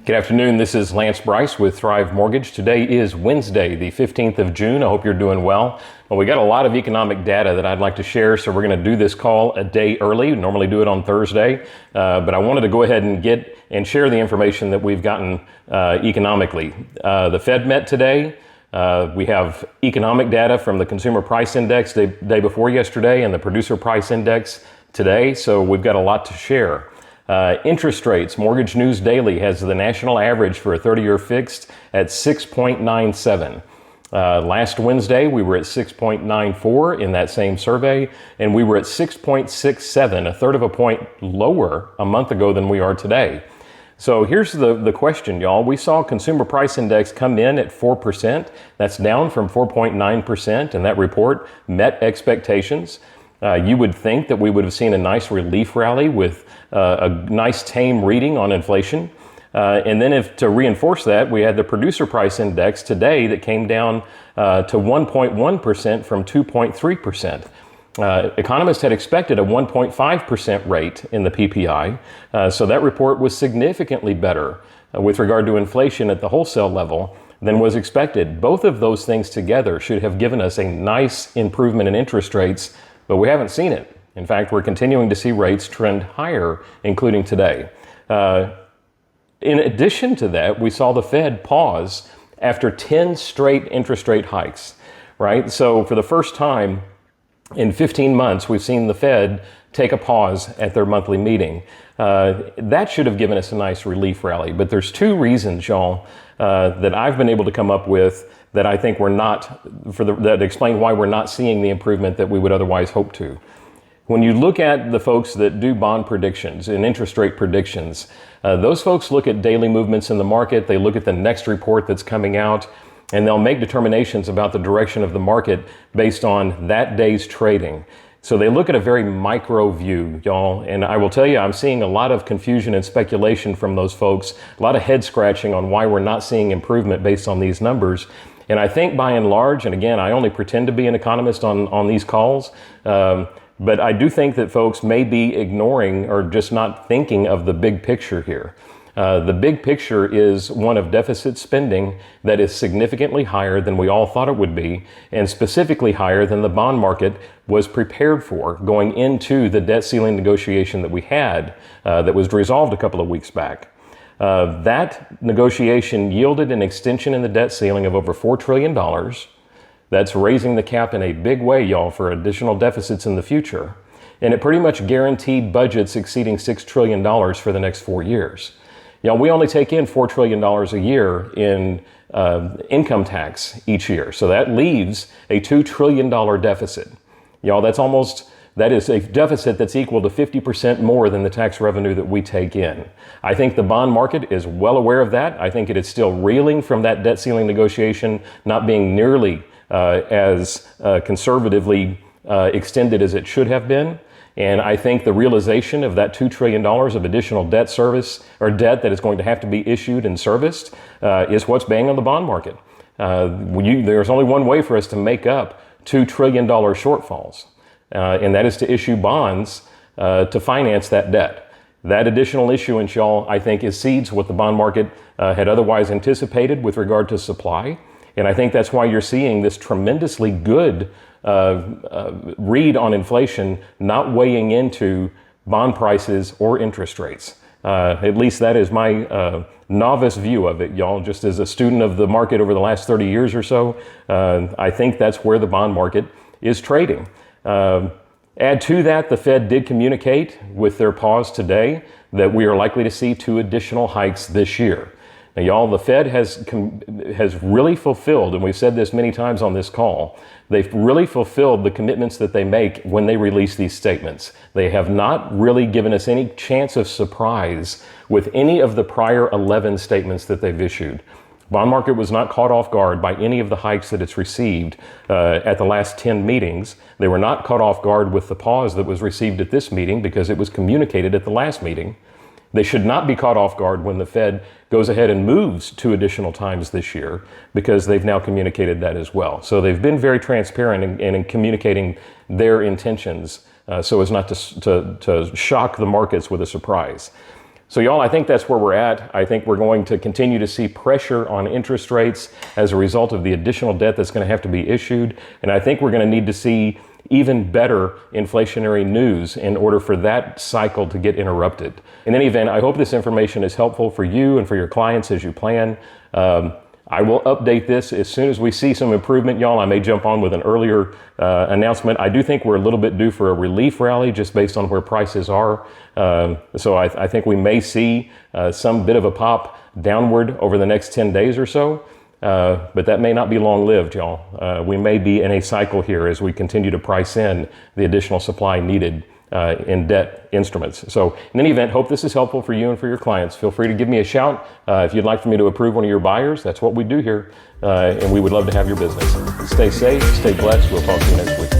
Good afternoon. This is Lance Bryce with Thrive Mortgage. Today is Wednesday, the 15th of June. I hope you're doing well. Well, we got a lot of economic data that I'd like to share, so we're going to do this call a day early. We normally do it on Thursday, but I wanted to go ahead and get and share the information that we've gotten economically. The Fed met today. We have economic data from the Consumer Price Index day before yesterday and the Producer Price Index today, so we've got a lot to share. Interest rates, Mortgage News Daily has the national average for a 30-year fixed at 6.97. Last Wednesday, we were at 6.94 in that same survey, and we were at 6.67, a third of a point lower a month ago than we are today. So here's the question, y'all. We saw Consumer Price Index come in at 4%. That's down from 4.9%, and that report met expectations. You would think that we would have seen a nice relief rally with a nice tame reading on inflation. And then to reinforce that, we had the Producer Price Index today that came down to 1.1% from 2.3%. Economists had expected a 1.5% rate in the PPI, so that report was significantly better with regard to inflation at the wholesale level than was expected. Both of those things together should have given us a nice improvement in interest rates, but we haven't seen it. In fact, we're continuing to see rates trend higher, including today. In addition to that, we saw the Fed pause after 10 straight interest rate hikes, right? So for the first time in 15 months, we've seen the Fed take a pause at their monthly meeting. That should have given us a nice relief rally, but there's two reasons, y'all, that I've been able to come up with that I think that explain why we're not seeing the improvement that we would otherwise hope to. When you look at the folks that do bond predictions and interest rate predictions, those folks look at daily movements in the market, they look at the next report that's coming out, and they'll make determinations about the direction of the market based on that day's trading. So they look at a very micro view, y'all, and I will tell you, I'm seeing a lot of confusion and speculation from those folks, a lot of head scratching on why we're not seeing improvement based on these numbers. And I think by and large, and again, I only pretend to be an economist on these calls, but I do think that folks may be ignoring or just not thinking of the big picture here. The big picture is one of deficit spending that is significantly higher than we all thought it would be, and specifically higher than the bond market was prepared for going into the debt ceiling negotiation that we had that was resolved a couple of weeks back. That negotiation yielded an extension in the debt ceiling of over $4 trillion. That's raising the cap in a big way, y'all, for additional deficits in the future. And it pretty much guaranteed budgets exceeding $6 trillion for the next 4 years. Y'all, we only take in $4 trillion a year in income tax each year. So that leaves a $2 trillion deficit. Y'all, that is a deficit that's equal to 50% more than the tax revenue that we take in. I think the bond market is well aware of that. I think it is still reeling from that debt ceiling negotiation not being nearly as conservatively extended as it should have been. And I think the realization of that $2 trillion of additional debt service or debt that is going to have to be issued and serviced is what's banging on the bond market. There's only one way for us to make up $2 trillion shortfalls. And that is to issue bonds to finance that debt. That additional issuance, y'all, I think exceeds what the bond market had otherwise anticipated with regard to supply. And I think that's why you're seeing this tremendously good read on inflation not weighing into bond prices or interest rates. At least that is my novice view of it, y'all. Just as a student of the market over the last 30 years or so, I think that's where the bond market is trading. Add to that, the Fed did communicate with their pause today that we are likely to see 2 additional hikes this year. Now, y'all, the Fed has really fulfilled, and we've said this many times on this call, they've really fulfilled the commitments that they make when they release these statements. They have not really given us any chance of surprise with any of the prior 11 statements that they've issued. Bond market was not caught off guard by any of the hikes that it's received at the last 10 meetings. They were not caught off guard with the pause that was received at this meeting because it was communicated at the last meeting. They should not be caught off guard when the Fed goes ahead and moves 2 additional times this year because they've now communicated that as well. So they've been very transparent in communicating their intentions so as not to shock the markets with a surprise. So y'all, I think that's where we're at. I think we're going to continue to see pressure on interest rates as a result of the additional debt that's going to have to be issued. And I think we're going to need to see even better inflationary news in order for that cycle to get interrupted. In any event, I hope this information is helpful for you and for your clients as you plan. I will update this as soon as we see some improvement, y'all. I may jump on with an earlier announcement. I do think we're a little bit due for a relief rally just based on where prices are. So I think we may see some bit of a pop downward over the next 10 days or so. But that may not be long-lived, y'all. We may be in a cycle here as we continue to price in the additional supply needed in debt instruments. So in any event, hope this is helpful for you and for your clients. Feel free to give me a shout if you'd like for me to approve one of your buyers. That's what we do here, and we would love to have your business. Stay safe, stay blessed. We'll talk to you next week.